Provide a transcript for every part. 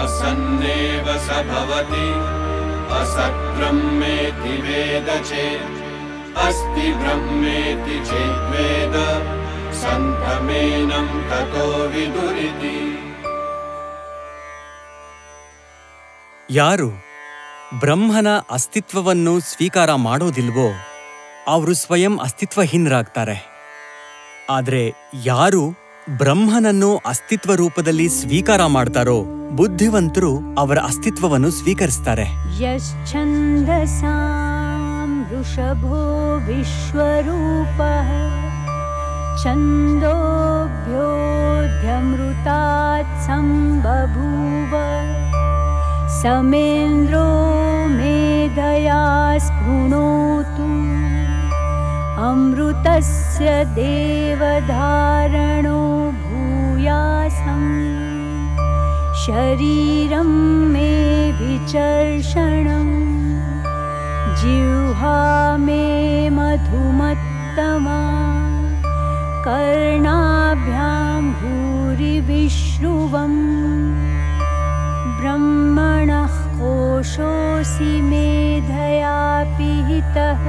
असन्नेव स भवति असत् ब्रह्मेति वेद चेत् अस्ति ब्रह्मेति चेद्वेद संतमेनं ततो विदुरिति। ಯಾರು ಬ್ರಹ್ಮನ ಅಸ್ತಿತ್ವವನ್ನು ಸ್ವೀಕಾರ ಮಾಡೋದಿಲ್ವೋ ಅವರು ಸ್ವಯಂ ಅಸ್ತಿತ್ವಹೀನರಾಗ್ತಾರೆ. ಆದರೆ ಯಾರು ಬ್ರಹ್ಮನನ್ನು ಅಸ್ತಿತ್ವ ರೂಪದಲ್ಲಿ ಸ್ವೀಕಾರ ಮಾಡ್ತಾರೋ ಬುದ್ಧಿವಂತರು ಅವರ ಅಸ್ತಿತ್ವವನ್ನು ಸ್ವೀಕರಿಸ್ತಾರೆ. ಯಶ್ಛಂದಸಾಂ ವೃಷಭೋ ವಿಶ್ವರೂಪಃ ಛಂದೋಭ್ಯೋಧ್ಯಮೃತಾತ್ ಸಂಬಭೂವ ಸಮೇಂದ್ರೋ ಮೇಧಯಾ ಸ್ಪೃಣೋತು ಅಮೃತಸ್ಯ ದೇವಧಾರಣೋ ಭೂಯಾಸಂ ಶರೀರಂ ಮೇ ವಿಚರ್ಷಣಂ ಜಿಹ್ವಾ ಮೇ ಮಧುಮತ್ತಮಾ ಕರ್ಣಾಭ್ಯಾಂ ಭೂರಿ ವಿಶ್ರುವಂ ಬ್ರಹ್ಮಣಃ ಕೋಶೋಸಿ ಮೇಧಯಾ ಪಿಹಿತಃ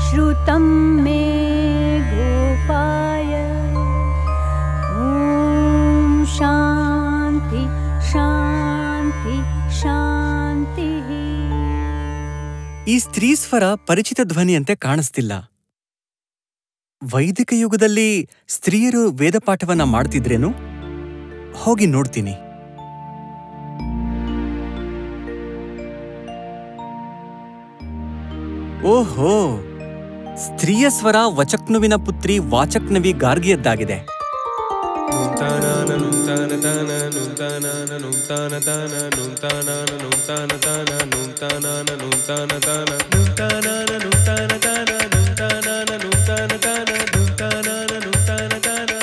ಶ್ರುತಂ ಮೇ ಗೋಪಾಯ. ಓಂ ಶಾಂತಿ ಶಾಂತಿ ಶಾಂತಿ. ಈ ಸ್ತ್ರೀ ಸ್ವರ ಪರಿಚಿತ ಧ್ವನಿಯಂತೆ ಕಾಣಿಸ್ತಿಲ್ಲ. ವೈದಿಕ ಯುಗದಲ್ಲಿ ಸ್ತ್ರೀಯರು ವೇದಪಾಠವನ್ನ ಮಾಡ್ತಿದ್ರೇನು? ಹೋಗಿ ನೋಡ್ತೀನಿ. ಓಹೋ, ಸ್ತ್ರೀಯ ಸ್ವರ ವಚಕ್ನುವಿನ ಪುತ್ರಿ ವಾಚಕ್ನವಿ ಗಾರ್ಗಿಯದ್ದಾಗಿದೆ.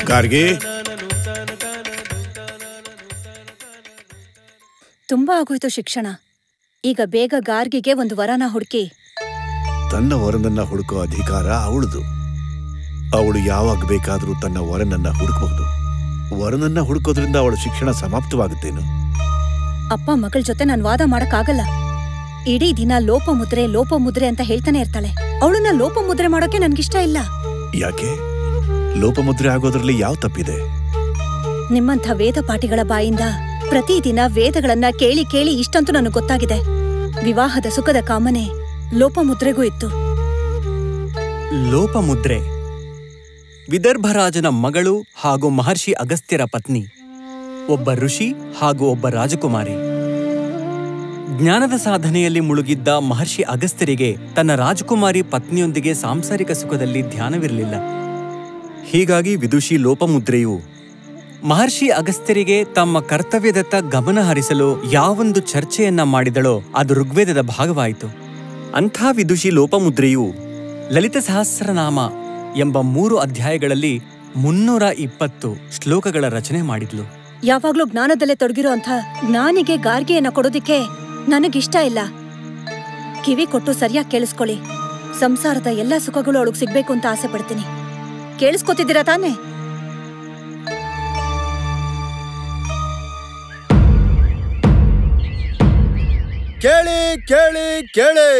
ಗಾರ್ಗಿ, ತುಂಬಾ ಆಗೋಯ್ತು ಶಿಕ್ಷಣ. ಈಗ ಬೇಗ ಗಾರ್ಗಿಗೆ ಒಂದು ವರನ ಹುಡುಕಿ. ತನ್ನ ವರನನ್ನ ಹುಡುಕೋ ಅಧಿಕಾರ ಅವಳದು. ಅವಳು ಯಾವಾಗ ಬೇಕಾದರೂ ತನ್ನ ವರನನ್ನ ಹುಡುಕಬಹುದು. ವರನನ್ನ ಹುಡುಕೋದ್ರಿಂದ ಅವಳ ಶಿಕ್ಷಣ ಸಮಾಪ್ತವಾಗುತ್ತೇನು? ಅಪ್ಪ ಮಗಳ ಜೊತೆ ನಾನು ವಾದ ಮಾಡಕ್ಕಾಗಲ್ಲ. ಇಡೀ ದಿನ ಲೋಪಮುದ್ರೆ ಅಂತ ಹೇಳ್ತಾನೆ ಇರ್ತಾಳೆ. ಅವಳನ್ನ ಲೋಪಮುದ್ರೆ ಮಾಡೋಕೆ ನನ್ಗಿಷ್ಟ ಇಲ್ಲ. ಯಾಕೆ? ಲೋಪಮುದ್ರೆ ಆಗೋದ್ರಲ್ಲಿ ಯಾವ ತಪ್ಪಿದೆ? ನಿಮ್ಮಂಥ ವೇದ ಪಾಠಿಗಳ ಬಾಯಿಂದ ಪ್ರತಿದಿನ ವೇದಗಳನ್ನ ಕೇಳಿ ಕೇಳಿ ಇಷ್ಟಂತೂ ನನಗೆ ಗೊತ್ತಾಗಿದೆ. ವಿವಾಹದ ಸುಖದ ಕಾಮನೆ ಲೋಪಮುದ್ರೆಗೂ ಇತ್ತು. ಲೋಪಮುದ್ರೆ ವಿದರ್ಭರಾಜನ ಮಗಳು ಹಾಗೂ ಮಹರ್ಷಿ ಅಗಸ್ತ್ಯರ ಪತ್ನಿ, ಒಬ್ಬ ಋಷಿ ಹಾಗೂ ಒಬ್ಬ ರಾಜಕುಮಾರಿ. ಜ್ಞಾನದ ಸಾಧನೆಯಲ್ಲಿ ಮುಳುಗಿದ್ದ ಮಹರ್ಷಿ ಅಗಸ್ತ್ಯರಿಗೆ ತನ್ನ ರಾಜಕುಮಾರಿ ಪತ್ನಿಯೊಂದಿಗೆ ಸಾಂಸಾರಿಕ ಸುಖದಲ್ಲಿ ಧ್ಯಾನವಿರಲಿಲ್ಲ. ಹೀಗಾಗಿ ವಿದುಷಿ ಲೋಪಮುದ್ರೆಯು ಮಹರ್ಷಿ ಅಗಸ್ತ್ಯರಿಗೆ ತಮ್ಮ ಕರ್ತವ್ಯದತ್ತ ಗಮನ ಹರಿಸಲು ಯಾವೊಂದು ಚರ್ಚೆಯನ್ನ ಮಾಡಿದಳೋ ಅದು ಋಗ್ವೇದದ ಭಾಗವಾಯಿತು. ಅಂಥ ವಿದುಷಿ ಲೋಪಮುದ್ರೆಯು ಲಲಿತ ಸಹಸ್ರನಾಮ ಎಂಬ 3 ಅಧ್ಯಾಯಗಳಲ್ಲಿ 320 ಶ್ಲೋಕಗಳ ರಚನೆ ಮಾಡಿದ್ಲು. ಯಾವಾಗ್ಲೂ ಜ್ಞಾನದಲ್ಲೇ ತೊಡಗಿರೋ ಅಂಥ ಜ್ಞಾನಿಗೆ ಗಾರ್ಗಿಯನ್ನ ಕೊಡೋದಿಕ್ಕೆ ನನಗಿಷ್ಟ ಇಲ್ಲ. ಕಿವಿ ಕೊಟ್ಟು ಸರಿಯಾಗಿ ಕೇಳಿಸ್ಕೊಳ್ಳಿ. ಸಂಸಾರದ ಎಲ್ಲಾ ಸುಖಗಳು ಅವಳಿಗೆ ಸಿಗ್ಬೇಕು ಅಂತ ಆಸೆ ಪಡ್ತೀನಿ. ಕೇಳಿಸ್ಕೊತಿದ್ದೀರಾ ತಾನೇ? ಕೇಳಿ ಕೇಳಿ ಕೇಳಿ,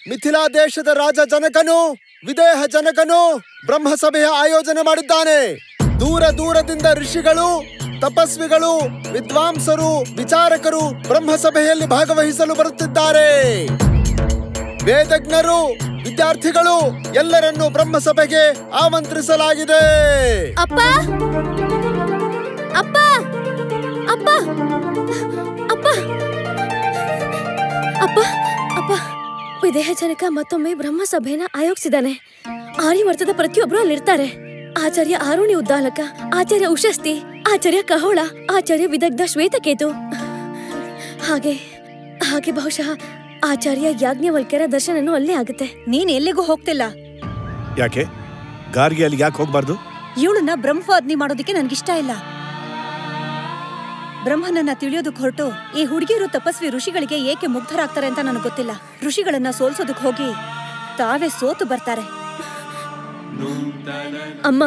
ಮಿಥಿಲಾ ದೇಶದ ರಾಜ ಜನಕನು ವಿದೇಹ ಜನಕನು ಬ್ರಹ್ಮಸಭೆಯ ಆಯೋಜನೆ ಮಾಡಿದ್ದಾನೆ. ದೂರ ದೂರದಿಂದ ಋಷಿಗಳು, ತಪಸ್ವಿಗಳು, ವಿದ್ವಾಂಸರು, ವಿಚಾರಕರು ಬ್ರಹ್ಮಸಭೆಯಲ್ಲಿ ಭಾಗವಹಿಸಲು ಬರುತ್ತಿದ್ದಾರೆ. ವೇದಜ್ಞರು, ವಿದ್ಯಾರ್ಥಿಗಳು ಎಲ್ಲರನ್ನೂ ಬ್ರಹ್ಮಸಭೆಗೆ ಆಮಂತ್ರಿಸಲಾಗಿದೆ. ಅಪ್ಪ ಅಪ್ಪ ಅಪ್ಪ ಅಪ್ಪ ಅಪ್ಪ ಅಪ್ಪ ವಿದೇಹ ಜನಕ ಮತ್ತೊಮ್ಮೆ ಬ್ರಹ್ಮಸಭೆನ ಆಯೋಜಿಸಿದಾನೆ. ಆರ್ಯವರ್ತದ ಪ್ರತಿಯೊಬ್ರು ಅಲ್ಲಿರ್ತಾರೆ. ಆಚಾರ್ಯ ಆರುಣಿ ಉದ್ದಾಲಕ, ಆಚಾರ್ಯ ಉಶಸ್ತಿ, ಆಚಾರ್ಯ ಕಹೋಳ, ಆಚಾರ್ಯ ವಿದಗ್ಧ ಶ್ವೇತಕೇತು, ಹಾಗೆ ಹಾಗೆ ಬಹುಶಃ ಆಚಾರ್ಯ ಯಾಜ್ಞವಲ್ಕ್ಯರ ದರ್ಶನನೂ ಅಲ್ಲೇ ಆಗುತ್ತೆ. ನೀನ್ ಎಲ್ಲಿಗೂ ಹೋಗ್ತಿಲ್ಲ. ಯಾಕೆ? ಗಾರ್ಗಿ ಅಲ್ಲಿಗೆ ಯಾಕೆ ಹೋಗ್ಬಾರ್ದು? ಇವಳನ್ನ ಬ್ರಹ್ಮವಾದ್ನಿ ಮಾಡೋದಿಕ್ಕೆ ನನ್ಗಿಷ್ಟ ಇಲ್ಲ. ಬ್ರಹ್ಮನನ್ನ ತಿಳಿಯೋದಕ್ ಹೊರಟು ಈ ಹುಡುಗಿಯರು ತಪಸ್ವಿ ಋಷಿಗಳಿಗೆ ಏಕೆ ಮುಗ್ಧರಾಗ್ತಾರೆ ಅಂತ ನನಗೆ ಗೊತ್ತಿಲ್ಲ. ಋಷಿಗಳನ್ನ ಸೋಲ್ಸೋದಕ್ ಹೋಗಿ ತಾವೇ ಸೋತು ಬರ್ತಾರೆ. ಅಮ್ಮ,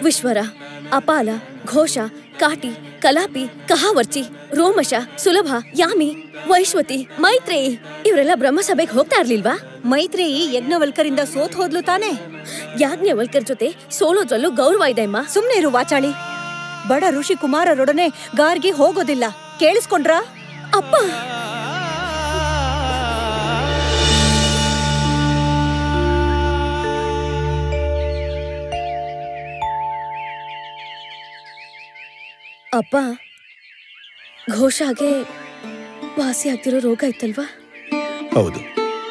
ವಿಶ್ವರ, ಅಪಾಲ, ಘೋಷ ಕಾಟಿ, ಕಲಾಪಿ, ಕಹಾವರ್ಚಿ, ರೋಮಶ, ಸುಲಭ, ಯಾಮಿ, ವೈಶ್ವತಿ, ಮೈತ್ರೇಯಿ ಇವರೆಲ್ಲ ಬ್ರಹ್ಮಸಭೆಗೆ ಹೋಗ್ತಾ ಇರ್ಲಿಲ್ವಾ? ಮೈತ್ರೇಯಿ ಯಜ್ಞವಲ್ಕರಿಂದ ಸೋತ್ ಹೋದ್ಲು ತಾನೆ. ಯಾಜ್ಞವಲ್ಕರ್ ಜೊತೆ ಸೋಲೋದ್ರಲ್ಲೂ ಗೌರವ ಇದೆ ಅಮ್ಮ. ಸುಮ್ನೆ ಇರು ವಾಚಾಳಿ. ಬಡ ಋಷಿ ಕುಮಾರರೊಡನೆ ಗಾರ್ಗಿ ಹೋಗೋದಿಲ್ಲ. ಕೇಳಿಸ್ಕೊಂಡ್ರಾ? ಅಪ್ಪ, ಅಪ್ಪ, ಘೋಷಾಗೆ ವಾಸಿ ಆಗ್ತಿರೋ ರೋಗ ಇತ್ತಲ್ವಾ? ಹೌದು,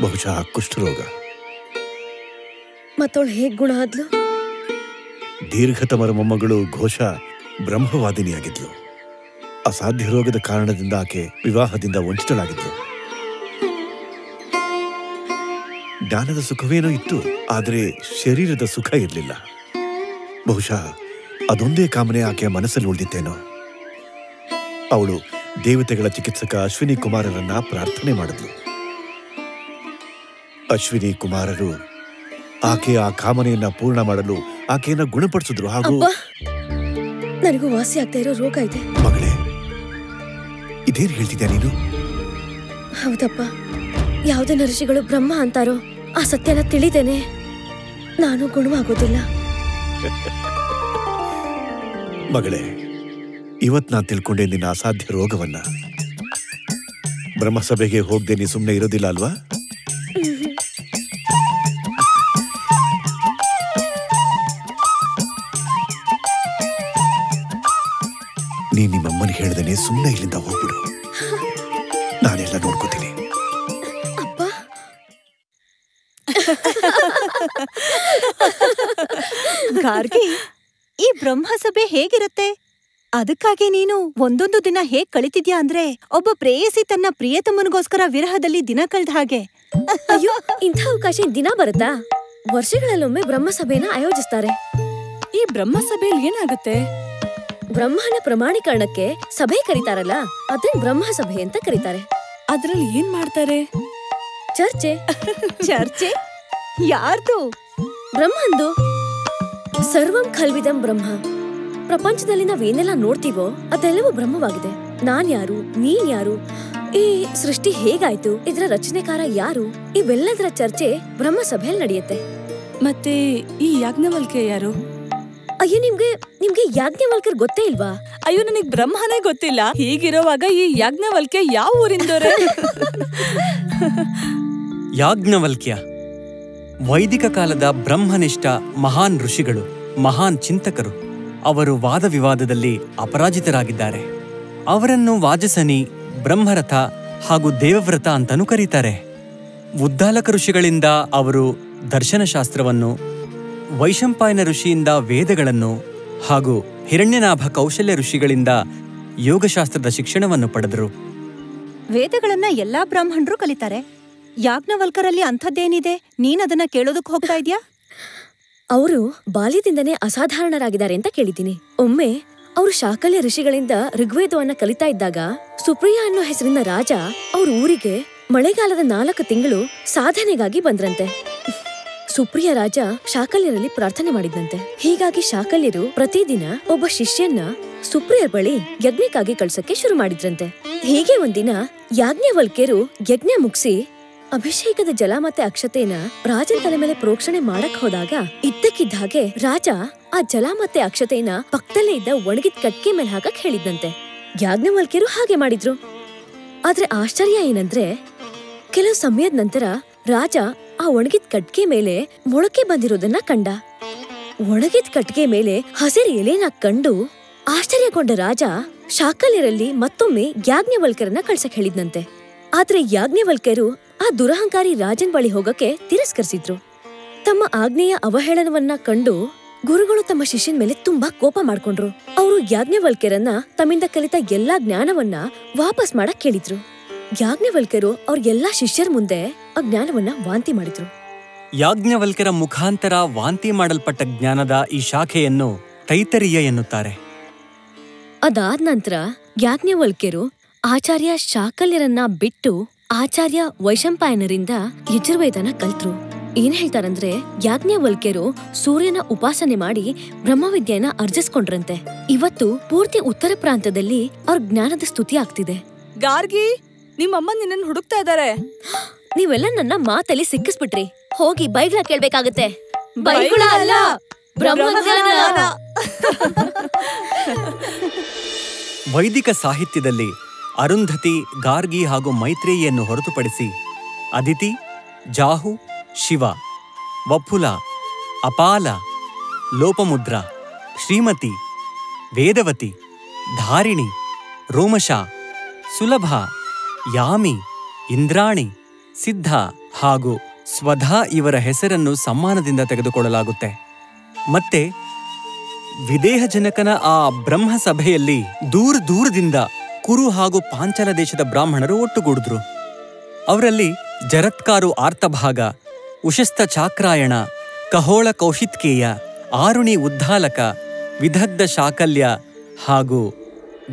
ಬಹುಶಃ ಕುಷ್ಠರೋಗ. ಮತ್ತವಳು ಹೇಗ್ ಗುಣ ಆದ್ಲು? ದೀರ್ಘತಮರ ಮೊಮ್ಮಗಳು ಘೋಷ ಬ್ರಹ್ಮವಾದಿನಿಯಾಗಿದ್ಲು. ಅಸಾಧ್ಯ ರೋಗದ ಕಾರಣದಿಂದ ಆಕೆ ವಿವಾಹದಿಂದ ವಂಚಿತಳಾಗಿದ್ಲು. ಜ್ಞಾನದ ಸುಖವೇನೋ ಇತ್ತು, ಆದರೆ ಶರೀರದ ಸುಖ ಇರಲಿಲ್ಲ. ಬಹುಶಃ ಅದೊಂದೇ ಕಾಮನೆ ಆಕೆಯ ಮನಸ್ಸಲ್ಲಿ ಉಳಿದಿತ್ತೇನೋ. ಅವಳು ದೇವತೆಗಳ ಚಿಕಿತ್ಸಕ ಅಶ್ವಿನಿ ಕುಮಾರರನ್ನ ಪ್ರಾರ್ಥನೆ ಮಾಡಿದ್ಲು. ಅಶ್ವಿನಿ ಕುಮಾರರು ಆಕೆಯ ಆ ಕಾಮನೆಯನ್ನ ಪೂರ್ಣ ಮಾಡಲು ಆಕೆಯನ್ನ ಗುಣಪಡಿಸಿದ್ರು. ಹಾಗೂ ನನಗೂ ವಾಸಿ ಆಗ್ತಾ ಇರೋ ರೋಗ ಇದೆ. ಮಗಳೇ, ಇದೇನು ಹೇಳ್ತಿದ್ಯಾ ನೀನು? ಹೌದಪ್ಪ, ಯಾವುದೇ ಋಷಿಗಳು ಬ್ರಹ್ಮ ಅಂತಾರೋ ಆ ಸತ್ಯನ ತಿಳಿದೇನೆ ನಾನು ಗುಣವಾಗೋದಿಲ್ಲ. ಮಗಳೇ, ಇವತ್ ನಾನ್ ತಿಳ್ಕೊಂಡೆ ನಿನ್ನ ಅಸಾಧ್ಯ ರೋಗವನ್ನ. ಬ್ರಹ್ಮಸಭೆಗೆ ಹೋಗದೆ ನೀ ಸುಮ್ಮನೆ ಇರೋದಿಲ್ಲ ಅಲ್ವಾ? ನೀ ನಿಮ್ಮಮ್ಮನಿಗೆ ಹೇಳ್ದೇನೆ ಸುಮ್ಮನೆ ಇಲ್ಲಿಂದ ಹೋಗ್ಬಿಡು. ನಾನೆಲ್ಲ ನೋಡ್ಕೋತೀನಿ. ಗಾರ್ಗಿ, ಈ ಬ್ರಹ್ಮಸಭೆ ಹೇಗಿರುತ್ತೆ? ಅದಕ್ಕಾಗಿ ನೀನು ಒಂದೊಂದು ದಿನ ಹೇಗ್ ಕಳಿತಿದ್ಯಾ ಅಂದ್ರೆ ಒಬ್ಬ ಪ್ರೇಯಸಿ ತನ್ನ ಪ್ರಿಯತಮನಿಗೋಸ್ಕರ ವಿರಹದಲ್ಲಿ ದಿನ ಕಳೆದ ಹಾಗೆ. ಅಯ್ಯೋ, ಇಂಥ ಅವಕಾಶ ದಿನ ಬರುತ್ತಾ? ವರ್ಷಗಳಲ್ಲೊಮ್ಮೆ ಬ್ರಹ್ಮಸಭೆನ ಆಯೋಜಿಸ್ತಾರೆ. ಈ ಬ್ರಹ್ಮಸಭೆಯಲ್ಲಿ ಏನಾಗುತ್ತೆ? ಬ್ರಹ್ಮನ ಪ್ರಮಾಣೀಕರಣಕ್ಕೆ ಸಭೆ ಕರೀತಾರಲ್ಲ, ಅದನ್ನ ಬ್ರಹ್ಮಸಭೆ ಅಂತ ಕರೀತಾರೆ. ಅದ್ರಲ್ಲಿ ಏನ್ ಮಾಡ್ತಾರೆ? ಚರ್ಚೆ. ಚರ್ಚೆ? ಯಾರ್ದು? ಬ್ರಹ್ಮಂದು. ಸರ್ವಂ ಖಲ್ವಿದಂ ಬ್ರಹ್ಮ. ಪ್ರಪಂಚದಲ್ಲಿ ನಾವೇನೆಲ್ಲ ನೋಡ್ತೀವೋ ಅದೆಲ್ಲವೂ ಬ್ರಹ್ಮವಾಗಿದೆ. ನಾನ್ ಯಾರು, ನೀನ್ ಯಾರು, ಈ ಸೃಷ್ಟಿ ಹೇಗಾಯ್ತು, ಇದರ ರಚನೆಕಾರ ಯಾರು, ಇವೆಲ್ಲದರ ಚರ್ಚೆ ಬ್ರಹ್ಮಸಭೆಯಲ್ಲಿ ನಡೆಯುತ್ತೆ. ಮತ್ತೆ ಈ ಯಾಜ್ಞವಲ್ಕ್ಯ ಯಾರು? ಅಯ್ಯೋ, ನಿಮ್ಗೆ ಯಾಜ್ಞವಲ್ಕರ್ ಗೊತ್ತೇ ಇಲ್ವಾ? ಅಯ್ಯೋ, ನನಗ್ ಬ್ರಹ್ಮನೇ ಗೊತ್ತಿಲ್ಲ. ಹೀಗಿರುವಾಗ ಈ ಯಾಜ್ಞವಲ್ಕ್ಯ ಯಾವ ಊರಿಂದೋರೆ? ಯಾಜ್ಞವಲ್ಕ್ಯ ವೈದಿಕ ಕಾಲದ ಬ್ರಹ್ಮನಿಷ್ಠ ಮಹಾನ್ ಋಷಿಗಳು, ಮಹಾನ್ ಚಿಂತಕರು. ಅವರು ವಾದ ವಿವಾದದಲ್ಲಿ ಅಪರಾಜಿತರಾಗಿದ್ದಾರೆ. ಅವರನ್ನು ವಾಜಸನಿ, ಬ್ರಹ್ಮರಥ ಹಾಗೂ ದೇವವ್ರತ ಅಂತನೂ ಕರೀತಾರೆ. ಉದ್ದಾಲಕ ಋಷಿಗಳಿಂದ ಅವರು ದರ್ಶನಶಾಸ್ತ್ರವನ್ನು, ವೈಶಂಪಾಯನ ಋಷಿಯಿಂದ ವೇದಗಳನ್ನು ಹಾಗೂ ಹಿರಣ್ಯನಾಭ ಕೌಶಲ್ಯ ಋಷಿಗಳಿಂದ ಯೋಗಶಾಸ್ತ್ರದ ಶಿಕ್ಷಣವನ್ನು ಪಡೆದರು. ವೇದಗಳನ್ನ ಎಲ್ಲಾ ಬ್ರಾಹ್ಮಣರು ಕಲಿತಾರೆ. ಯಾಜ್ಞವಲ್ಕರಲ್ಲಿ ಅಂಥದ್ದೇನಿದೆ? ನೀನದನ್ನ ಕೇಳೋದಕ್ ಹೋಗ್ತಾ ಇದ್ಯಾ? ಅವರು ಬಾಲ್ಯದಿಂದನೇ ಅಸಾಧಾರಣರಾಗಿದ್ದಾರೆ ಅಂತ ಕೇಳಿದ್ದೀನಿ. ಒಮ್ಮೆ ಅವರು ಶಾಕಲ್ಯ ಋಷಿಗಳಿಂದ ಋಗ್ವೇದವನ್ನ ಕಲಿತಾ ಇದ್ದಾಗ ಸುಪ್ರಿಯ ಅನ್ನೋ ಹೆಸರಿನ ರಾಜ ಅವ್ರ ಊರಿಗೆ ಮಳೆಗಾಲದ 4 ತಿಂಗಳು ಸಾಧನೆಗಾಗಿ ಬಂದ್ರಂತೆ. ಸುಪ್ರಿಯ ರಾಜ ಶಾಕಲ್ಯರಲ್ಲಿ ಪ್ರಾರ್ಥನೆ ಮಾಡಿದ್ದಂತೆ. ಹೀಗಾಗಿ ಶಾಕಲ್ಯರು ಪ್ರತಿದಿನ ಒಬ್ಬ ಶಿಷ್ಯನ್ನ ಸುಪ್ರಿಯರ ಬಳಿ ಯಜ್ಞಕ್ಕಾಗಿ ಕಳ್ಸಕ್ಕೆ ಶುರು ಮಾಡಿದ್ರಂತೆ. ಹೀಗೆ ಒಂದಿನ ಯಾಜ್ಞವಲ್ಕ್ಯರು ಯಜ್ಞ ಮುಗಿಸಿ ಅಭಿಷೇಕದ ಜಲ ಮತ್ತೆ ಅಕ್ಷತೆನ ರಾಜನ ತಲೆ ಮೇಲೆ ಪ್ರೋಕ್ಷಣೆ ಮಾಡಕ್ ಹೋದಾಗ ಇದ್ದಕ್ಕಿದ್ದ ಹಾಗೆ ರಾಜ ಆ ಜಲ ಮತ್ತೆ ಅಕ್ಷತೆನ ಪಕ್ಕದಲ್ಲೇ ಇದ್ದ ಒಣಗಿದ ಕಟ್ಕೆ ಮೇಲೆ ಹಾಕಕ್ ಹೇಳಿದ್ದಂತೆ. ಯಾಜ್ಞವಲ್ಕ್ಯರು ಹಾಗೆ ಮಾಡಿದ್ರು. ಆದ್ರೆ ಆಶ್ಚರ್ಯ ಏನಂದ್ರೆ ಕೆಲವು ಸಮಯದ ನಂತರ ರಾಜ ಆ ಒಣಗಿದ ಕಟ್ಕೆ ಮೇಲೆ ಮೊಳಕೆ ಬಂದಿರೋದನ್ನ ಕಂಡ. ಒಣಗಿದ ಕಟ್ಕೆ ಮೇಲೆ ಹಸಿರು ಎಲೆನ ಕಂಡು ಆಶ್ಚರ್ಯಗೊಂಡ ರಾಜ ಶಾಕಲ್ಯರಲ್ಲಿ ಮತ್ತೊಮ್ಮೆ ಯಾಜ್ಞವಲ್ಕ್ಯರನ್ನ ಕಳ್ಸಕ್ ಹೇಳಿದ್ನಂತೆ. ಆದ್ರೆ ಯಾಜ್ಞವಲ್ಕ್ಯರು ಆ ದುರಹಂಕಾರಿ ರಾಜನ್ ಬಳಿ ಹೋಗಕ್ಕೆ ತಿರಸ್ಕರಿಸಿದ್ರು. ತಮ್ಮ ಆಜ್ಞೆಯ ಅವಹೇಳನವನ್ನ ಕಂಡು ಗುರುಗಳು ತಮ್ಮ ಶಿಷ್ಯನ ಮೇಲೆ ತುಂಬಾ ಕೋಪ ಮಾಡ್ಕೊಂಡ್ರು. ಅವರು ಯಾಜ್ಞವಲ್ಕ್ಯರನ್ನ ತಮ್ಮಿಂದ ಕಲಿತ ಎಲ್ಲಾ ಜ್ಞಾನವನ್ನ ವಾಪಸ್ ಮಾಡಕ್ ಕೇಳಿದ್ರು. ಯಾಜ್ಞವಲ್ಕ್ಯರು ಅವ್ರ ಎಲ್ಲಾ ಶಿಷ್ಯರ ಮುಂದೆ ಆ ಜ್ಞಾನವನ್ನ ವಾಂತಿ ಮಾಡಿದ್ರು. ಯಾಜ್ಞವಲ್ಕ್ಯರ ಮುಖಾಂತರ ವಾಂತಿ ಮಾಡಲ್ಪಟ್ಟ ಜ್ಞಾನದ ಈ ಶಾಖೆಯನ್ನು ತೈತರೀಯ ಎನ್ನುತ್ತಾರೆ. ಅದಾದ ನಂತರ ಯಾಜ್ಞವಲ್ಕ್ಯರು ಆಚಾರ್ಯ ಶಾಕಲ್ಯರನ್ನ ಬಿಟ್ಟು ಆಚಾರ್ಯ ವೈಶಂಪಾಯನರಿಂದ ಯಜುರ್ವೇದನ ಕಲ್ತ್ರು. ಏನ್ ಹೇಳ್ತಾರಂದ್ರೆ ಯಾಜ್ಞವಲ್ಕ್ಯರು ಸೂರ್ಯನ ಉಪಾಸನೆ ಮಾಡಿ ಬ್ರಹ್ಮವಿದ್ಯೆಯನ್ನ ಅರ್ಜಿಸ್ಕೊಂಡ್ರಂತೆ. ಇವತ್ತು ಪೂರ್ತಿ ಉತ್ತರ ಪ್ರಾಂತದಲ್ಲಿ ಅವ್ರ ಜ್ಞಾನದ ಸ್ತುತಿ ಆಗ್ತಿದೆ. ಗಾರ್ಗಿ, ನಿಮ್ಮಮ್ಮ ನಿನ್ನನ್ನು ಹುಡುಕ್ತಾ ಇದ್ದಾರೆ. ನೀವೆಲ್ಲ ನನ್ನ ಮಾತಲ್ಲಿ ಸಿಕ್ಕಿಸ್ಬಿಟ್ರಿ. ಹೋಗಿ ಬೈಗ್ಲ ಕೇಳ್ಬೇಕಾಗತ್ತೆ. ಬೈಗುಳ ಅಲ್ಲ, ಬ್ರಹ್ಮಜ್ಞಾನ. ವೈದಿಕ ಸಾಹಿತ್ಯದಲ್ಲಿ ಅರುಂಧತಿ, ಗಾರ್ಗಿ ಹಾಗೂ ಮೈತ್ರೇಯಿಯನ್ನು ಹೊರತುಪಡಿಸಿ ಅದಿತಿ, ಜಾಹು, ಶಿವ, ವಪ್ಪುಲ, ಅಪಾಲ, ಲೋಪಮುದ್ರ, ಶ್ರೀಮತಿ, ವೇದವತಿ, ಧಾರಿಣಿ, ರೋಮಶ, ಸುಲಭ, ಯಾಮಿ, ಇಂದ್ರಾಣಿ, ಸಿದ್ಧ ಹಾಗೂ ಸ್ವಧಾ ಇವರ ಹೆಸರನ್ನು ಸಮ್ಮಾನದಿಂದ ತೆಗೆದುಕೊಳ್ಳಲಾಗುತ್ತೆ. ಮತ್ತೆ ವಿದೇಹಜನಕನ ಆ ಬ್ರಹ್ಮ ಸಭೆಯಲ್ಲಿ ದೂರದಿಂದ ಕುರು ಹಾಗೂ ಪಾಂಚಾಲ ದೇಶದ ಬ್ರಾಹ್ಮಣರು ಒಟ್ಟುಗೂಡಿದ್ರು. ಅವರಲ್ಲಿ ಜರತ್ಕಾರು ಆರ್ತಭಾಗ, ಉಶಸ್ತ ಚಾಕ್ರಾಯಣ, ಕಹೋಳ ಕೌಶಿತ್ಕೇಯ, ಆರುಣಿ ಉದ್ದಾಲಕ, ವಿದಗ್ಧ ಶಾಕಲ್ಯ ಹಾಗೂ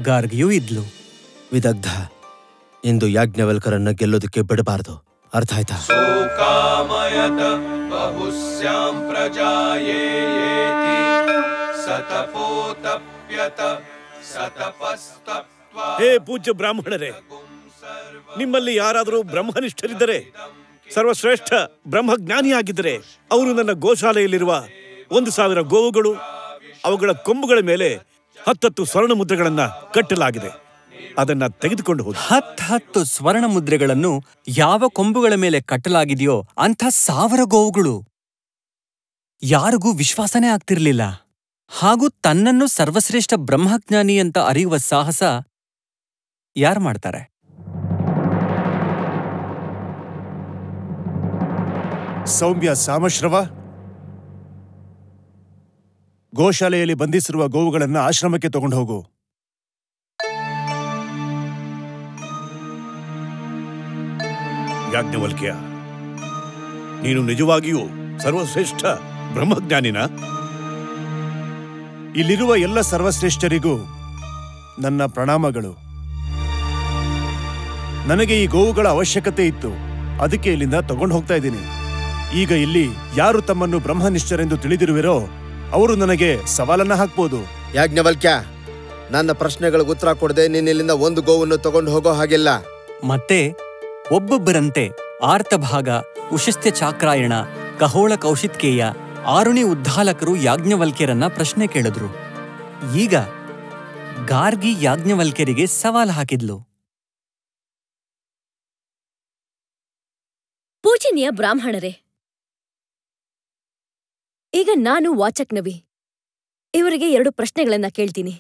ಗಾರ್ಗಿಯೂ ಇದ್ಲು. ವಿದಗ್ಧ, ಇಂದು ಯಾಜ್ಞವಲ್ಕರನ್ನ ಗೆಲ್ಲೋದಕ್ಕೆ ಬಿಡಬಾರದು, ಅರ್ಥ ಆಯ್ತಾ? ಸೋಕಾಮಯತ ಬಹುಸ್ಯಾಂ ಪ್ರಜಾಯೇಯೇತಿ ಸತಪೋತಪ್ಯತ ಸತಪಸ್ತಪ್ತ್ವಾ. ಹೇ ಪೂಜ್ಯ ಬ್ರಾಹ್ಮಣರೇ, ನಿಮ್ಮಲ್ಲಿ ಯಾರಾದರೂ ಬ್ರಹ್ಮನಿಷ್ಠರಿದ್ದರೆ, ಸರ್ವಶ್ರೇಷ್ಠ ಬ್ರಹ್ಮಜ್ಞಾನಿಯಾಗಿದ್ದರೆ ಅವರು ನನ್ನ ಗೋಶಾಲೆಯಲ್ಲಿರುವ 1000 ಗೋವುಗಳು, ಅವುಗಳ ಕೊಂಬುಗಳ ಮೇಲೆ 10 ಸ್ವರ್ಣ ಮುದ್ರೆಗಳನ್ನ ಕಟ್ಟಲಾಗಿದೆ. ಅದನ್ನ ತೆಗೆದುಕೊಂಡು ಹೋಗಿ. 10 ಸ್ವರ್ಣ ಮುದ್ರೆಗಳನ್ನು ಯಾವ ಕೊಂಬುಗಳ ಮೇಲೆ ಕಟ್ಟಲಾಗಿದೆಯೋ ಅಂಥ 1000 ಗೋವುಗಳು. ಯಾರಿಗೂ ವಿಶ್ವಾಸನೇ ಆಗ್ತಿರ್ಲಿಲ್ಲ. ಹಾಗೂ ತನ್ನನ್ನು ಸರ್ವಶ್ರೇಷ್ಠ ಬ್ರಹ್ಮಜ್ಞಾನಿ ಅಂತ ಅರಿಯುವ ಸಾಹಸ ಯಾರು ಮಾಡ್ತಾರೆ? ಸೌಮ್ಯ ಸಾಮಶ್ರವ, ಗೋಶಾಲೆಯಲ್ಲಿ ಬಂಧಿಸಿರುವ ಗೋವುಗಳನ್ನು ಆಶ್ರಮಕ್ಕೆ ತಗೊಂಡು ಹೋಗು. ಯಾಜ್ಞವಲ್ಕ್ಯ, ನೀನು ನಿಜವಾಗಿಯೂ ಸರ್ವಶ್ರೇಷ್ಠ ಬ್ರಹ್ಮಜ್ಞಾನಿನ? ಇಲ್ಲಿರುವ ಎಲ್ಲ ಸರ್ವಶ್ರೇಷ್ಠರಿಗೂ ನನ್ನ ಪ್ರಣಾಮಗಳು. ನನಗೆ ಈ ಗೋವುಗಳ ಅವಶ್ಯಕತೆ ಇತ್ತು, ಅದಕ್ಕೆ ಇಲ್ಲಿಂದ ತಗೊಂಡು ಹೋಗ್ತಾ ಇದ್ದೀನಿ. ಈಗ ಇಲ್ಲಿ ಯಾರು ತಮ್ಮನ್ನು ಬ್ರಹ್ಮನಿಷ್ಠರೆಂದು ತಿಳಿದಿರುವಿರೋ ಅವರು ನನಗೆ ಸವಾಲನ್ನ ಹಾಕ್ಬೋದು. ಯಾಜ್ಞವಲ್ಕ್ಯ, ನನ್ನ ಪ್ರಶ್ನೆಗಳಿಗೆ ಉತ್ತರ ಕೊಡದೆ ನೀನಿಲ್ಲಿಂದ ಒಂದು ಗೋವನ್ನು ತಗೊಂಡು ಹೋಗೋ ಹಾಗಿಲ್ಲ. ಮತ್ತೆ ಒಬ್ಬೊಬ್ಬರಂತೆ ಆರ್ತಭಾಗ, ಉಶಸ್ತ್ಯ ಚಾಕ್ರಾಯಣ, ಕಹೋಳ ಕೌಶಿತ್ಕೇಯ, ಆರುಣಿ ಉದ್ದಾಲಕರು ಯಾಜ್ಞವಲ್ಕ್ಯರನ್ನ ಪ್ರಶ್ನೆ ಕೇಳಿದ್ರು. ಈಗ ಗಾರ್ಗಿ ಯಾಜ್ಞವಲ್ಕ್ಯರಿಗೆ ಸವಾಲು ಹಾಕಿದ್ಲು. ಪೂಜನೀಯ ಬ್ರಾಹ್ಮಣರೇ, ಈಗ ನಾನು ವಾಚಕ್ನವಿ. ಇವರಿಗೆ 2 ಪ್ರಶ್ನೆಗಳನ್ನ ಕೇಳ್ತೀನಿ.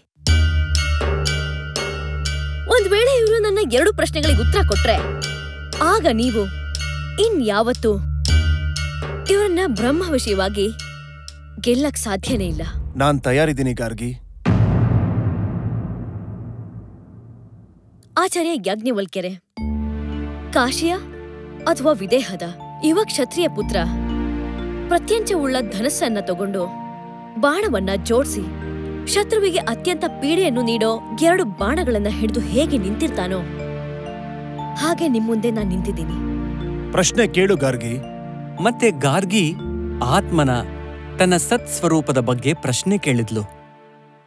ಒಂದ್ ವೇಳೆ ಇವರು ನನ್ನ 2 ಪ್ರಶ್ನೆಗಳಿಗೆ ಉತ್ತರ ಕೊಟ್ರೆ ಆಗ ನೀವು ಇನ್ಯಾವತ್ತೂ ಇವರನ್ನ ಬ್ರಹ್ಮ ವಿಷಯವಾಗಿ ಗೆಲ್ಲಕ್ ಸಾಧ್ಯನೇ ಇಲ್ಲ. ನಾನ್ ತಯಾರಿದ್ದೀನಿ ಗಾರ್ಗಿ. ಆಚಾರ್ಯ ಯಾಜ್ಞವಲ್ಕ್ಯರೇ, ಕಾಶಿಯ ಅಥವಾ ವಿದೇಹದ ಯುವ ಕ್ಷತ್ರಿಯ ಪುತ್ರ ಪ್ರತ್ಯಂಚವುಳ್ಳ ಧನಸ್ಸನ್ನ ತಗೊಂಡು ಬಾಣವನ್ನ ಜೋಡಿಸಿ ಶತ್ರುವಿಗೆ ಅತ್ಯಂತ ಪೀಡೆಯನ್ನು ನೀಡೋ 2 ಬಾಣಗಳನ್ನ ಹಿಡಿದು ಹೇಗೆ ನಿಂತಿರ್ತಾನೋ ಹಾಗೆ ನಿಮ್ಮುಂದೆ ನಾನು ನಿಂತಿದ್ದೀನಿ. ಪ್ರಶ್ನೆ ಕೇಳು ಗಾರ್ಗಿ. ಮತ್ತೆ ಗಾರ್ಗಿ ಆತ್ಮನ, ತನ್ನ ಸತ್ಸ್ವರೂಪದ ಬಗ್ಗೆ ಪ್ರಶ್ನೆ ಕೇಳಿದ್ಲು.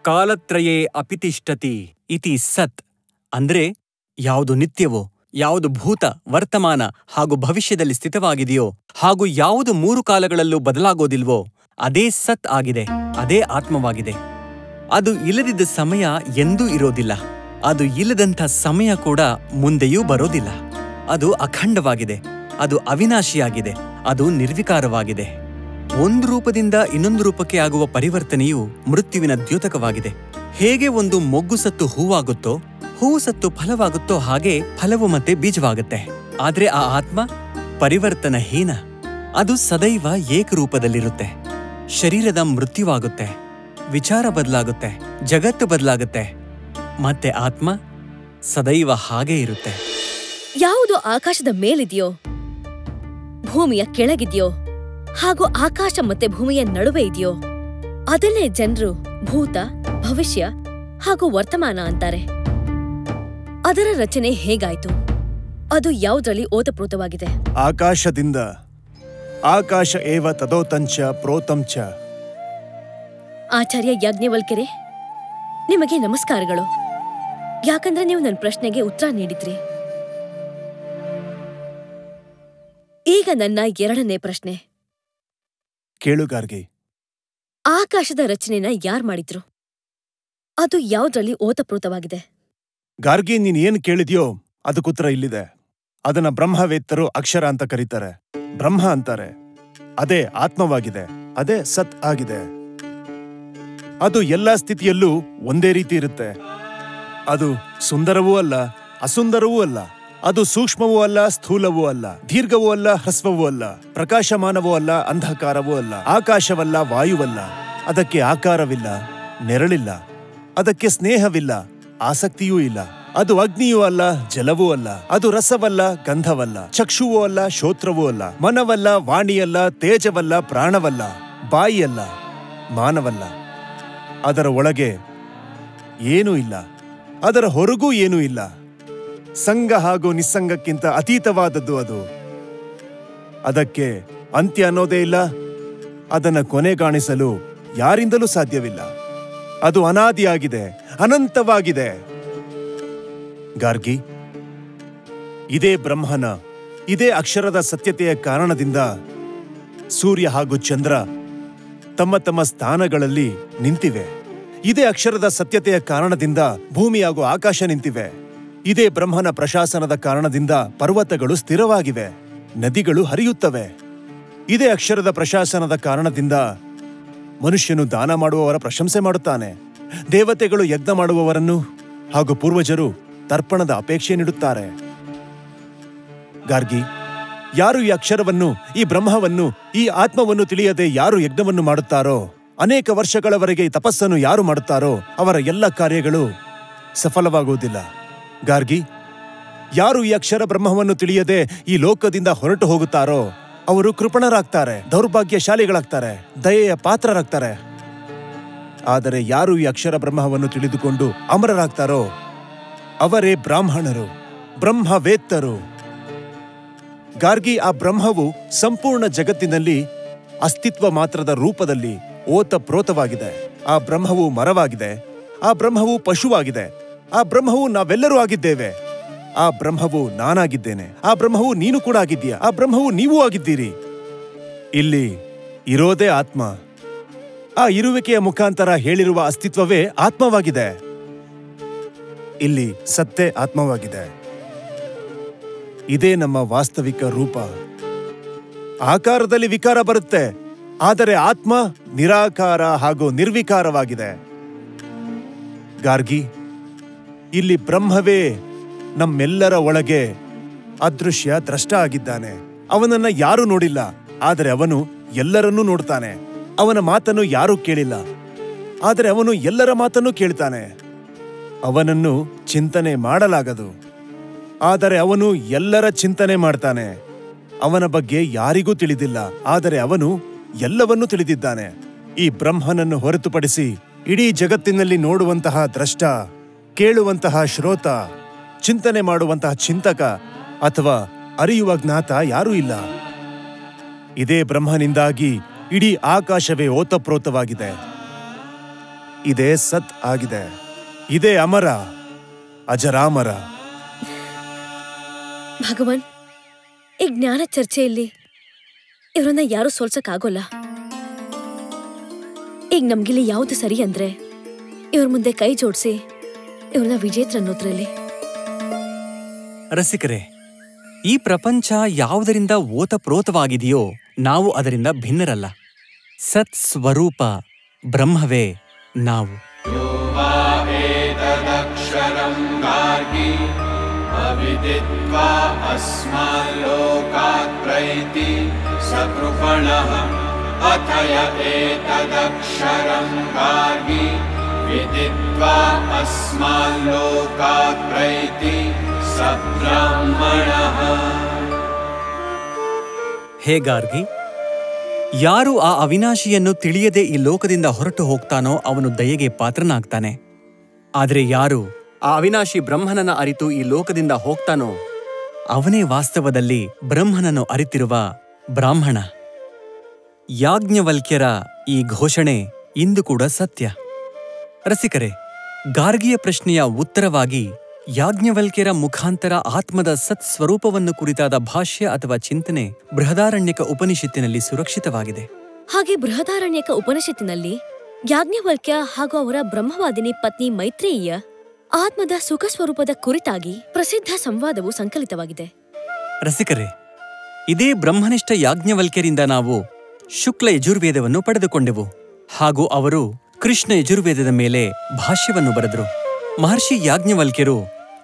ಕಾಲತ್ರಯೇ ಅಪಿತಿಷ್ಠತಿ ಇತಿ ಸತ್ ಅಂದ್ರೆ ಯಾವುದು ನಿತ್ಯವೋ, ಯಾವುದು ಭೂತ, ವರ್ತಮಾನ ಹಾಗೂ ಭವಿಷ್ಯದಲ್ಲಿ ಸ್ಥಿತವಾಗಿದೆಯೋ ಹಾಗೂ ಯಾವುದು 3 ಕಾಲಗಳಲ್ಲೂ ಬದಲಾಗೋದಿಲ್ವೋ ಅದೇ ಸತ್ ಆಗಿದೆ, ಅದೇ ಆತ್ಮವಾಗಿದೆ. ಅದು ಇಲ್ಲದಿದ್ದ ಸಮಯ ಎಂದೂ ಇರೋದಿಲ್ಲ. ಅದು ಇಲ್ಲದಂಥ ಸಮಯ ಕೂಡ ಮುಂದೆಯೂ ಬರೋದಿಲ್ಲ. ಅದು ಅಖಂಡವಾಗಿದೆ, ಅದು ಅವಿನಾಶಿಯಾಗಿದೆ, ಅದು ನಿರ್ವಿಕಾರವಾಗಿದೆ. ಒಂದು ರೂಪದಿಂದ ಇನ್ನೊಂದು ರೂಪಕ್ಕೆ ಆಗುವ ಪರಿವರ್ತನೆಯು ಮೃತ್ಯುವಿನ ದ್ಯೋತಕವಾಗಿದೆ. ಹೇಗೆ ಒಂದು ಮೊಗ್ಗು ಸತ್ತು ಹೂವಾಗುತ್ತೋ, ಹೂವು ಸತ್ತು ಫಲವಾಗುತ್ತೋ ಹಾಗೆ ಫಲವು ಮತ್ತೆ ಬೀಜವಾಗುತ್ತೆ. ಆದ್ರೆ ಆ ಆತ್ಮ ಪರಿವರ್ತನಹೀನ. ಅದು ಸದೈವ ಏಕರೂಪದಲ್ಲಿರುತ್ತೆ. ಶರೀರದ ಮೃತ್ಯುವಾಗುತ್ತೆ, ವಿಚಾರ ಬದಲಾಗುತ್ತೆ, ಜಗತ್ತು ಬದಲಾಗುತ್ತೆ, ಮತ್ತೆ ಆತ್ಮ ಸದೈವ ಹಾಗೇ ಇರುತ್ತೆ. ಯಾವುದು ಆಕಾಶದ ಮೇಲಿದೆಯೋ, ಭೂಮಿಯ ಕೆಳಗಿದೆಯೋ ಹಾಗೂ ಆಕಾಶ ಮತ್ತೆ ಭೂಮಿಯ ನಡುವೆ ಇದೆಯೋ ಅದನ್ನೇ ಜನರು ಭೂತ, ಭವಿಷ್ಯ ಹಾಗೂ ವರ್ತಮಾನ ಅಂತಾರೆ. ಅದರ ರಚನೆ ಹೇಗಾಯ್ತು? ಅದು ಯಾವುದರಲ್ಲಿ ಓತಪ್ರೋತವಾಗಿದೆ? ಆಕಾಶದಿಂದ ಆಕಾಶ ಏವ ತದೋತಂಚ ಪ್ರೋತಂಚ. ಆಚಾರ್ಯ ಯಾಜ್ಞವಲ್ಕ್ಯರೇ, ನಿಮಗೆ ನಮಸ್ಕಾರಗಳು. ಯಾಕಂದ್ರೆ ನೀವು ನನ್ನ ಪ್ರಶ್ನೆಗೆ ಉತ್ತರ ನೀಡಿದ್ರಿ. ಈಗ ನನ್ನ 2ನೇ ಪ್ರಶ್ನೆ. ಕೇಳು ಗಾರ್ಗಿ. ಆಕಾಶದ ರಚನೆನ ಯಾರ್ ಮಾಡಿದ್ರು? ಅದು ಯಾವುದ್ರಲ್ಲಿ ಓತಪ್ರೋತವಾಗಿದೆ? ಗಾರ್ಗಿ, ನೀನ್ ಏನ್ ಕೇಳಿದ್ಯೋ ಅದಕ್ಕುತ್ತರ ಇಲ್ಲಿದೆ. ಅದನ್ನ ಬ್ರಹ್ಮವೇತ್ತರು ಅಕ್ಷರ ಅಂತ ಕರೀತಾರೆ, ಬ್ರಹ್ಮ ಅಂತಾರೆ. ಅದೇ ಆತ್ಮವಾಗಿದೆ, ಅದೇ ಸತ್ ಆಗಿದೆ. ಅದು ಎಲ್ಲಾ ಸ್ಥಿತಿಯಲ್ಲೂ ಒಂದೇ ರೀತಿ ಇರುತ್ತೆ. ಅದು ಸುಂದರವೂ ಅಲ್ಲ, ಅಸುಂದರವೂ ಅಲ್ಲ. ಅದು ಸೂಕ್ಷ್ಮವೂ ಅಲ್ಲ, ಸ್ಥೂಲವೂ ಅಲ್ಲ, ದೀರ್ಘವೂ ಅಲ್ಲ, ಹ್ರಸ್ವವೂ ಅಲ್ಲ, ಪ್ರಕಾಶಮಾನವೂ ಅಲ್ಲ, ಅಂಧಕಾರವೂ ಅಲ್ಲ, ಆಕಾಶವಲ್ಲ, ವಾಯುವಲ್ಲ. ಅದಕ್ಕೆ ಆಕಾರವಿಲ್ಲ, ನೆರಳಿಲ್ಲ. ಅದಕ್ಕೆ ಸ್ನೇಹವಿಲ್ಲ, ಆಸಕ್ತಿಯೂ ಇಲ್ಲ. ಅದು ಅಗ್ನಿಯೂ ಅಲ್ಲ, ಜಲವೂ ಅಲ್ಲ. ಅದು ರಸವಲ್ಲ, ಗಂಧವಲ್ಲ, ಚಕ್ಷುವೂ ಅಲ್ಲ, ಶ್ರೋತ್ರವೂ ಅಲ್ಲ, ಮನವಲ್ಲ, ವಾಣಿಯಲ್ಲ, ತೇಜವಲ್ಲ, ಪ್ರಾಣವಲ್ಲ, ಬಾಯಿಯಲ್ಲ, ಮಾನವಲ್ಲ. ಅದರ ಒಳಗೆ ಏನೂ ಇಲ್ಲ, ಅದರ ಹೊರಗೂ ಏನೂ ಇಲ್ಲ. ಸಂಗ ಹಾಗೂ ನಿಸ್ಸಂಗಕ್ಕಿಂತ ಅತೀತವಾದದ್ದು ಅದು. ಅದಕ್ಕೆ ಅಂತ್ಯ ಅನ್ನೋದೇ ಇಲ್ಲ, ಅದನ್ನು ಕೊನೆಗಾಣಿಸಲು ಯಾರಿಂದಲೂ ಸಾಧ್ಯವಿಲ್ಲ. ಅದು ಅನಾದಿಯಾಗಿದೆ, ಅನಂತವಾಗಿದೆ. ಗಾರ್ಗಿ, ಇದೇ ಬ್ರಹ್ಮನ, ಇದೇ ಅಕ್ಷರದ ಸತ್ಯತೆಯ ಕಾರಣದಿಂದ ಸೂರ್ಯ ಹಾಗೂ ಚಂದ್ರ ತಮ್ಮ ತಮ್ಮ ಸ್ಥಾನಗಳಲ್ಲಿ ನಿಂತಿವೆ. ಇದೇ ಅಕ್ಷರದ ಸತ್ಯತೆಯ ಕಾರಣದಿಂದ ಭೂಮಿ ಹಾಗೂ ಆಕಾಶ ನಿಂತಿವೆ. ಇದೇ ಬ್ರಹ್ಮನ ಪ್ರಶಾಸನದ ಕಾರಣದಿಂದ ಪರ್ವತಗಳು ಸ್ಥಿರವಾಗಿವೆ, ನದಿಗಳು ಹರಿಯುತ್ತವೆ. ಇದೇ ಅಕ್ಷರದ ಪ್ರಶಾಸನದ ಕಾರಣದಿಂದ ಮನುಷ್ಯನು ದಾನ ಮಾಡುವವರ ಪ್ರಶಂಸೆ ಮಾಡುತ್ತಾನೆ. ದೇವತೆಗಳು ಯಜ್ಞ ಮಾಡುವವರನ್ನು ಹಾಗೂ ಪೂರ್ವಜರು ತರ್ಪಣದ ಅಪೇಕ್ಷೆ ನೀಡುತ್ತಾರೆ. ಗಾರ್ಗಿ, ಯಾರು ಈ ಅಕ್ಷರವನ್ನು, ಈ ಬ್ರಹ್ಮವನ್ನು, ಈ ಆತ್ಮವನ್ನು ತಿಳಿಯದೆ ಯಾರು ಯಜ್ಞವನ್ನು ಮಾಡುತ್ತಾರೋ, ಅನೇಕ ವರ್ಷಗಳವರೆಗೆ ಈ ತಪಸ್ಸನ್ನು ಯಾರು ಮಾಡುತ್ತಾರೋ ಅವರ ಎಲ್ಲ ಕಾರ್ಯಗಳು ಸಫಲವಾಗುವುದಿಲ್ಲ. ಗಾರ್ಗಿ, ಯಾರು ಈ ಅಕ್ಷರ ಬ್ರಹ್ಮವನ್ನು ತಿಳಿಯದೆ ಈ ಲೋಕದಿಂದ ಹೊರಟು ಹೋಗುತ್ತಾರೋ ಅವರು ಕೃಪಣರಾಗ್ತಾರೆ, ದೌರ್ಭಾಗ್ಯಶಾಲಿಗಳಾಗ್ತಾರೆ, ದಯೆಯ ಪಾತ್ರರಾಗ್ತಾರೆ. ಆದರೆ ಯಾರು ಈ ಅಕ್ಷರ ಬ್ರಹ್ಮವನ್ನು ತಿಳಿದುಕೊಂಡು ಅಮರರಾಗ್ತಾರೋ ಅವರೇ ಬ್ರಾಹ್ಮಣರು, ಬ್ರಹ್ಮವೇತ್ತರು. ಗಾರ್ಗಿ, ಆ ಬ್ರಹ್ಮವು ಸಂಪೂರ್ಣ ಜಗತ್ತಿನಲ್ಲಿ ಅಸ್ತಿತ್ವ ಮಾತ್ರದ ರೂಪದಲ್ಲಿ ಓತಪ್ರೋತವಾಗಿದೆ. ಆ ಬ್ರಹ್ಮವು ಮರವಾಗಿದೆ, ಆ ಬ್ರಹ್ಮವು ಪಶುವಾಗಿದೆ, ಆ ಬ್ರಹ್ಮವು ನಾವೆಲ್ಲರೂ ಆಗಿದ್ದೇವೆ. ಆ ಬ್ರಹ್ಮವು ನಾನಾಗಿದ್ದೇನೆ, ಆ ಬ್ರಹ್ಮವು ನೀನು ಕೂಡ ಆಗಿದ್ದೀಯ, ಆ ಬ್ರಹ್ಮವು ನೀವೂ ಆಗಿದ್ದೀರಿ. ಇಲ್ಲಿ ಇರೋದೇ ಆತ್ಮ. ಆ ಇರುವಿಕೆಯ ಮುಖಾಂತರ ಹೇಳಿರುವ ಅಸ್ತಿತ್ವವೇ ಆತ್ಮವಾಗಿದೆ. ಇಲ್ಲಿ ಸತ್ತೇ ಆತ್ಮವಾಗಿದೆ. ಇದೇ ನಮ್ಮ ವಾಸ್ತವಿಕ ರೂಪ. ಆಕಾರದಲ್ಲಿ ವಿಕಾರ ಬರುತ್ತೆ, ಆದರೆ ಆತ್ಮ ನಿರಾಕಾರ ಹಾಗೂ ನಿರ್ವಿಕಾರವಾಗಿದೆ. ಗಾರ್ಗಿ, ಇಲ್ಲಿ ಬ್ರಹ್ಮವೇ ನಮ್ಮೆಲ್ಲರ ಒಳಗೆ ಅದೃಶ್ಯ ದ್ರಷ್ಟ ಆಗಿದ್ದಾನೆ. ಅವನನ್ನ ಯಾರೂ ನೋಡಿಲ್ಲ, ಆದರೆ ಅವನು ಎಲ್ಲರನ್ನೂ ನೋಡ್ತಾನೆ. ಅವನ ಮಾತನ್ನು ಯಾರೂ ಕೇಳಿಲ್ಲ, ಆದರೆ ಅವನು ಎಲ್ಲರ ಮಾತನ್ನು ಕೇಳ್ತಾನೆ. ಅವನನ್ನು ಚಿಂತನೆ ಮಾಡಲಾಗದು, ಆದರೆ ಅವನು ಎಲ್ಲರ ಚಿಂತನೆ ಮಾಡ್ತಾನೆ. ಅವನ ಬಗ್ಗೆ ಯಾರಿಗೂ ತಿಳಿದಿಲ್ಲ, ಆದರೆ ಅವನು ಎಲ್ಲವನ್ನೂ ತಿಳಿದಿದ್ದಾನೆ. ಈ ಬ್ರಹ್ಮನನ್ನು ಹೊರತುಪಡಿಸಿ ಇಡೀ ಜಗತ್ತಿನಲ್ಲಿ ನೋಡುವಂತಹ ದ್ರಷ್ಟ, ಕೇಳುವಂತಹ ಶ್ರೋತ, ಚಿಂತನೆ ಮಾಡುವಂತಹ ಚಿಂತಕ ಅಥವಾ ಅರಿಯುವ ಜ್ಞಾತ ಯಾರೂ ಇಲ್ಲ. ಇದೇ ಬ್ರಹ್ಮನಿಂದಾಗಿ ಇಡೀ ಆಕಾಶವೇ ಓತಪ್ರೋತವಾಗಿದೆ. ಇದೇ ಸತ್ ಆಗಿದೆ. ಇದೇ ಅಮರ, ಅಜರಾಮರ. ಭಗವಾನ್, ಈ ಜ್ಞಾನ ಚರ್ಚೆಯಲ್ಲಿ ಇವರನ್ನ ಯಾರು ಸೋಲ್ಸಕ್ಕಾಗೋಲ್ಲ. ಈಗ ನಮ್ಗಿಲ್ಲಿ ಯಾವ್ದು ಸರಿ ಅಂದ್ರೆ ಇವ್ರ ಮುಂದೆ ಕೈ ಜೋಡಿಸಿ ಇವ್ರನ್ನ ವಿಜೇತರನ್ನೋದ್ರಲ್ಲಿ. ರಸಿಕರೇ, ಈ ಪ್ರಪಂಚ ಯಾವುದರಿಂದ ಓತಪ್ರೋತವಾಗಿದೆಯೋ ನಾವು ಅದರಿಂದ ಭಿನ್ನರಲ್ಲ. ಸತ್ ಸ್ವರೂಪ ಬ್ರಹ್ಮವೇ ನಾವು. ಅವಿದಿತ್ವಾ ಅಸ್ಮಾಲ್ಲೋಕಾತ್ ಪ್ರೈತಿ ಸಕೃಪಣಃ ಅಥಯ ಏತದಕ್ಷರಂ ಗಾರ್ಗಿ ವಿದಿತ್ವಾ ಅಸ್ಮಾಲ್ಲೋಕಾತ್ ಪ್ರೈತಿ ಸಬ್ರಾಹ್ಮಣಃ. ಹೇ ಗಾರ್ಗಿ, ಯಾರು ಆ ಅವಿನಾಶಿಯನ್ನು ತಿಳಿಯದೆ ಈ ಲೋಕದಿಂದ ಹೊರಟು ಹೋಗ್ತಾನೋ ಅವನು ದಯೆಗೆ ಪಾತ್ರನಾಗ್ತಾನೆ. ಆದರೆ ಯಾರು ಆ ಅವಿನಾಶಿ ಬ್ರಹ್ಮನನ್ನ ಅರಿತು ಈ ಲೋಕದಿಂದ ಹೋಗ್ತಾನೋ ಅವನೇ ವಾಸ್ತವದಲ್ಲಿ ಬ್ರಹ್ಮನನ್ನು ಅರಿತಿರುವ ಬ್ರಾಹ್ಮಣ. ಯಾಜ್ಞವಲ್ಕ್ಯರ ಈ ಘೋಷಣೆ ಇಂದು ಕೂಡ ಸತ್ಯ. ರಸಿಕರೇ, ಗಾರ್ಗಿಯ ಪ್ರಶ್ನೆಯ ಉತ್ತರವಾಗಿ ಯಾಜ್ಞವಲ್ಕ್ಯರ ಮುಖಾಂತರ ಆತ್ಮದ ಸತ್ಸ್ವರೂಪವನ್ನು ಕುರಿತಾದ ಭಾಷ್ಯ ಅಥವಾ ಚಿಂತನೆ ಬೃಹದಾರಣ್ಯಕ ಉಪನಿಷತ್ತಿನಲ್ಲಿ ಸುರಕ್ಷಿತವಾಗಿದೆ. ಹಾಗೆ ಬೃಹದಾರಣ್ಯಕ ಉಪನಿಷತ್ತಿನಲ್ಲಿ ಯಾಜ್ಞವಲ್ಕ್ಯ ಹಾಗೂ ಅವರ ಬ್ರಹ್ಮವಾದಿನಿ ಪತ್ನಿ ಮೈತ್ರೇಯಿಯ ಆತ್ಮದ ಸುಖ ಸ್ವರೂಪದ ಕುರಿತಾಗಿ ಪ್ರಸಿದ್ಧ ಸಂವಾದವು ಸಂಕಲಿತವಾಗಿದೆ. ರಸಿಕರೇ, ಇದೇ ಬ್ರಹ್ಮನಿಷ್ಠ ಯಾಜ್ಞವಲ್ಕ್ಯರಿಂದ ನಾವು ಶುಕ್ಲ ಯಜುರ್ವೇದವನ್ನು ಪಡೆದುಕೊಂಡೆವು ಹಾಗೂ ಅವರು ಕೃಷ್ಣ ಯಜುರ್ವೇದದ ಮೇಲೆ ಭಾಷ್ಯವನ್ನು ಬರೆದರು. ಮಹರ್ಷಿ ಯಾಜ್ಞವಲ್ಕ್ಯರು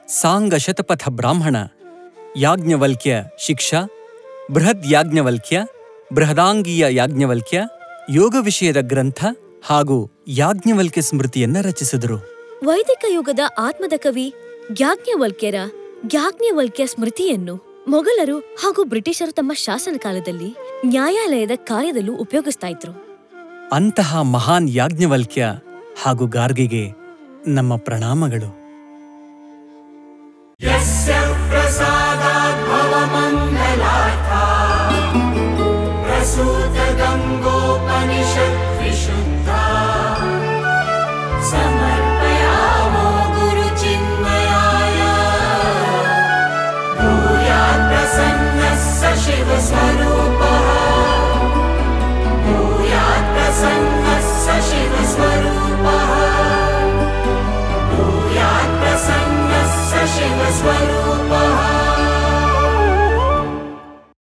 ಸಾಂಗ ಶತಪಥ ಬ್ರಾಹ್ಮಣ, ಯಾಜ್ಞವಲ್ಕ್ಯ ಶಿಕ್ಷಾ, ಬೃಹದ್ ಯಾಜ್ಞವಲ್ಕ್ಯ, ಬೃಹದಾಂಗೀಯ ಯಾಜ್ಞವಲ್ಕ್ಯ, ಯೋಗ ವಿಷಯದ ಗ್ರಂಥ ಹಾಗೂ ಯಾಜ್ಞವಲ್ಕ್ಯ ಸ್ಮೃತಿಯನ್ನ ರಚಿಸಿದರು. ವೈದಿಕ ಯುಗದ ಆತ್ಮದ ಕವಿ ಯಾಜ್ಞವಲ್ಕ್ಯರ ಯಾಜ್ಞವಲ್ಕ್ಯ ಸ್ಮೃತಿಯನ್ನು ಮೊಘಲರು ಹಾಗೂ ಬ್ರಿಟಿಷರು ತಮ್ಮ ಶಾಸನ ಕಾಲದಲ್ಲಿ ನ್ಯಾಯಾಲಯದ ಕಾರ್ಯದಲ್ಲೂ ಉಪಯೋಗಿಸ್ತಾ ಇದ್ರು. ಅಂತಹ ಮಹಾನ್ ಯಾಜ್ಞವಲ್ಕ್ಯ ಹಾಗೂ ಗಾರ್ಗಿಗೆ ನಮ್ಮ ಪ್ರಣಾಮಗಳು. ಯಸ್ಯ ಪ್ರಸಾದಾತ್ ಭವಮಂಗಲಾರ್ಥಾ ಪ್ರಸೂ